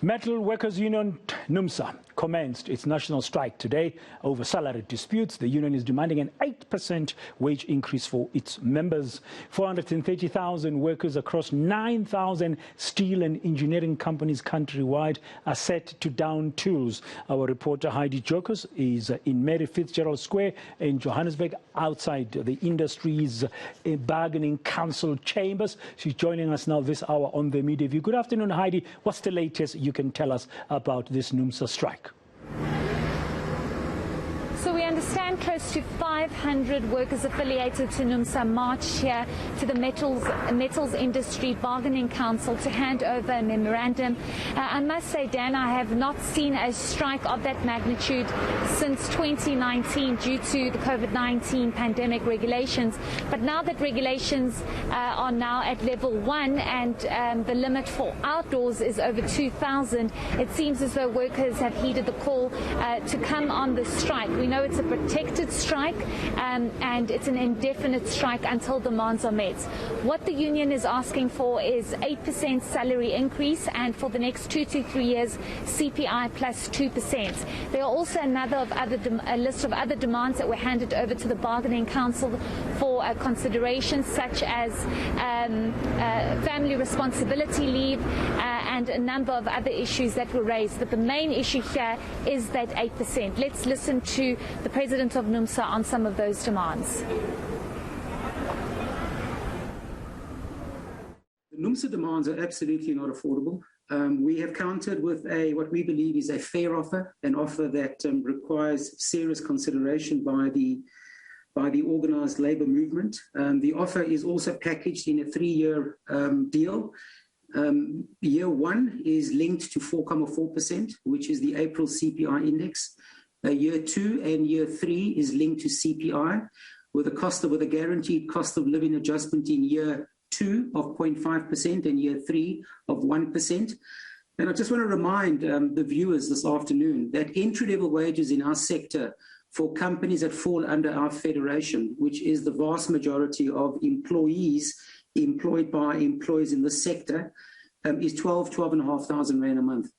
Metalworkers Union Numsa commenced its national strike today over salary disputes. The union is demanding an 8% wage increase for its members. 430,000 workers across 9,000 steel and engineering companies countrywide are set to down tools. Our reporter Heidi Giokos is in Mary Fitzgerald Square in Johannesburg, outside the industry's bargaining council chambers. She's joining us now this hour on the Media View. Good afternoon, Heidi. What's the latest you can tell us about this Numsa strike? So we understand close to 500 workers affiliated to Numsa marched here to the Metals Industry Bargaining Council to hand over a memorandum. I must say, Dan, I have not seen a strike of that magnitude since 2019 due to the COVID-19 pandemic regulations. But now that regulations are now at level 1 and the limit for outdoors is over 2,000, it seems as though workers have heeded the call to come on the strike. We know it's a protected strike and it's an indefinite strike until demands are met. What the union is asking for is 8% salary increase, and for the next 2 to 3 years CPI plus 2%. There are also a list of other demands that were handed over to the bargaining council for consideration, such as family responsibility leave and a number of other issues that were raised. But the main issue here is that 8%. Let's listen to the president of Numsa on some of those demands. The Numsa demands are absolutely not affordable. We have countered with what we believe is a fair offer, an offer that requires serious consideration by the organised labour movement. The offer is also packaged in a 3-year deal. Year 1 is linked to 4.4%, which is the April CPI index. Year 2 and year 3 is linked to CPI, with a guaranteed cost of living adjustment in year 2 of 0.5% and year 3 of 1%. And I just want to remind the viewers this afternoon that entry-level wages in our sector for companies that fall under our federation, which is the vast majority of employees employed by employers in the sector, is 12,500 Rand a month.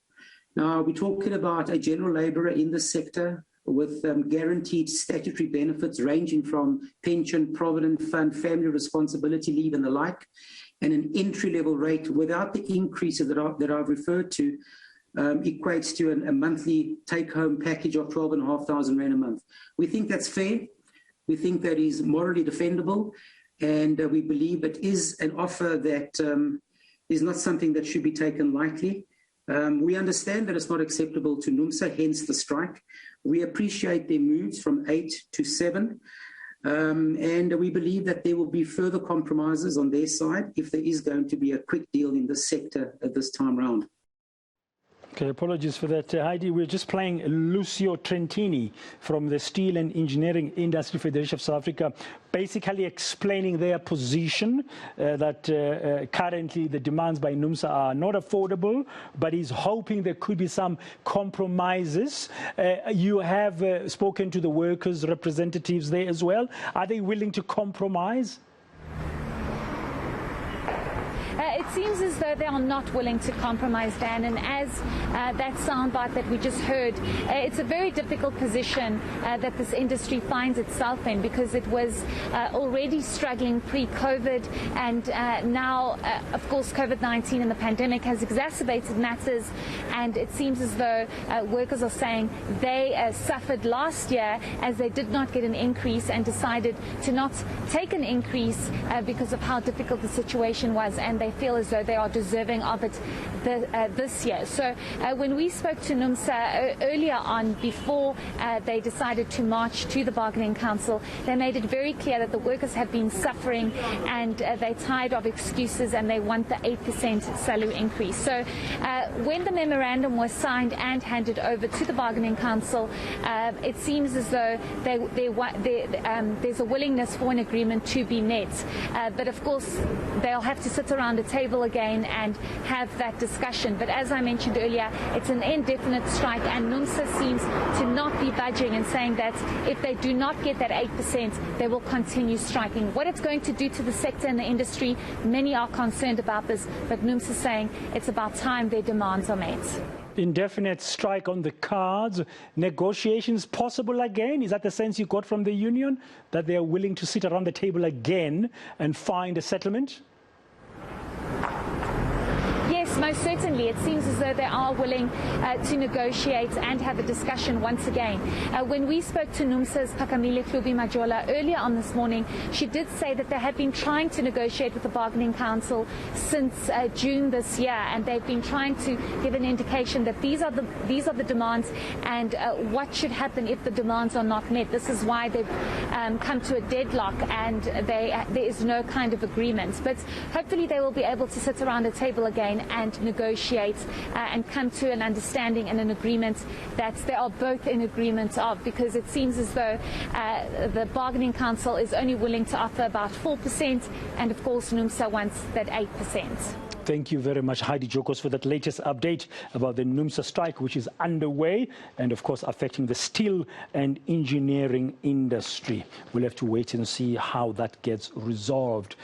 Now, we're talking about a general labourer in the sector with guaranteed statutory benefits ranging from pension, provident fund, family responsibility leave and the like, and an entry-level rate without the increases that I've referred to equates to a monthly take-home package of 12,500 Rand a month. We think that's fair. We think that is morally defendable, and we believe it is an offer that is not something that should be taken lightly. We understand that it's not acceptable to Numsa, hence the strike. We appreciate their moves from 8 to 7, and we believe that there will be further compromises on their side if there is going to be a quick deal in the sector at this time round. Okay, apologies for that, Heidi. We're just playing Lucio Trentini from the Steel and Engineering Industry Federation of South Africa, basically explaining their position that currently the demands by Numsa are not affordable, but he's hoping there could be some compromises. You have spoken to the workers' representatives there as well. Are they willing to compromise? It seems as though they are not willing to compromise, Dan, and as that soundbite that we just heard, it's a very difficult position that this industry finds itself in, because it was already struggling pre-COVID, and now, of course, COVID-19 and the pandemic has exacerbated matters, and it seems as though workers are saying they suffered last year as they did not get an increase and decided to not take an increase because of how difficult the situation was, and they feel as though they are deserving of it this year. So when we spoke to Numsa earlier on, before they decided to march to the bargaining council, they made it very clear that the workers have been suffering and they're tired of excuses and they want the 8% salary increase. So when the memorandum was signed and handed over to the bargaining council, it seems as though there's a willingness for an agreement to be met. But of course, they'll have to sit around around a table again and have that discussion. But as I mentioned earlier, it's an indefinite strike, and Numsa seems to not be budging and saying that if they do not get that 8%, they will continue striking. What it's going to do to the sector and the industry, many are concerned about this, but Numsa saying it's about time their demands are met. Indefinite strike on the cards. Negotiations possible again? Is that the sense you got from the union, that they are willing to sit around the table again and find a settlement? Yes, most certainly. It seems as though they are willing to negotiate and have a discussion once again. When we spoke to Numsa's Phakamile Hlubi-Majola earlier on this morning, she did say that they have been trying to negotiate with the Bargaining Council since June this year, and they've been trying to give an indication that these are the demands and what should happen if the demands are not met. This is why they've come to a deadlock, and there is no kind of agreement. But hopefully they will be able to sit around a table again and negotiate and come to an understanding and an agreement that they are both in agreement of, because it seems as though the Bargaining Council is only willing to offer about 4%, and of course Numsa wants that 8%. Thank you very much, Heidi Giokos, for that latest update about the Numsa strike, which is underway and, of course, affecting the steel and engineering industry. We'll have to wait and see how that gets resolved.